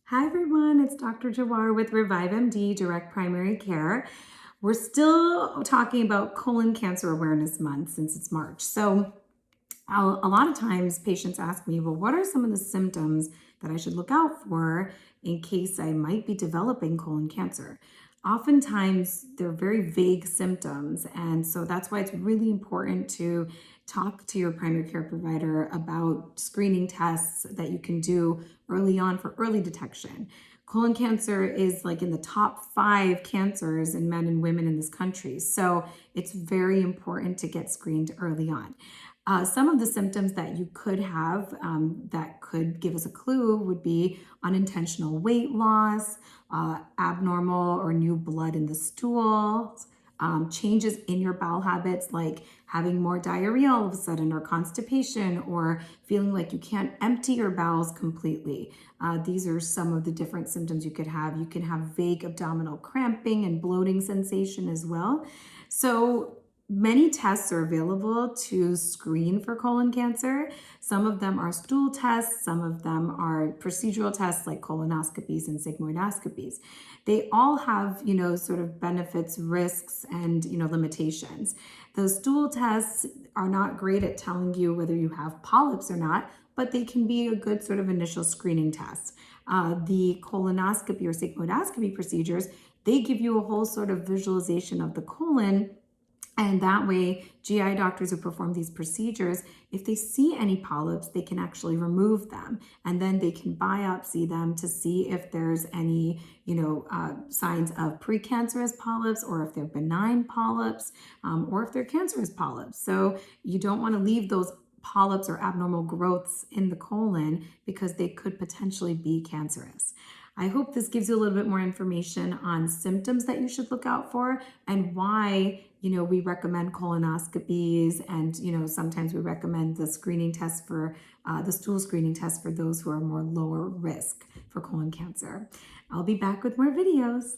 Hi everyone, it's Dr. Jhawar with Revive MD Direct Primary Care. We're still talking about colon cancer awareness month since it's March. So a lot of times patients ask me, well, what are some of the symptoms that I should look out for in case I might be developing colon cancer? Oftentimes, they're very vague symptoms. And so that's why it's really important to talk to your primary care provider about screening tests that you can do early on for early detection. Colon cancer is like in the top 5 cancers in men and women in this country. So it's very important to get screened early on. Some of the symptoms that you could have that could give us a clue would be unintentional weight loss, abnormal or new blood in the stool, changes in your bowel habits like having more diarrhea all of a sudden, or constipation, or feeling like you can't empty your bowels completely. These are some of the different symptoms you could have. You can have vague abdominal cramping and bloating sensation as well. So many tests are available to screen for colon cancer. Some of them are stool tests, some of them are procedural tests like colonoscopies and sigmoidoscopies. They all have, sort of benefits, risks, and, limitations. Those stool tests are not great at telling you whether you have polyps or not, but they can be a good sort of initial screening test. The colonoscopy or sigmoidoscopy procedures, they give you a whole sort of visualization of the colon. And that way, GI doctors who perform these procedures, if they see any polyps, they can actually remove them. And then they can biopsy them to see if there's any, signs of precancerous polyps, or if they're benign polyps, or if they're cancerous polyps. So you don't want to leave those polyps or abnormal growths in the colon because they could potentially be cancerous. I hope this gives you a little bit more information on symptoms that you should look out for and why, we recommend colonoscopies, and, sometimes we recommend the screening test for the stool screening test for those who are more lower risk for colon cancer. I'll be back with more videos.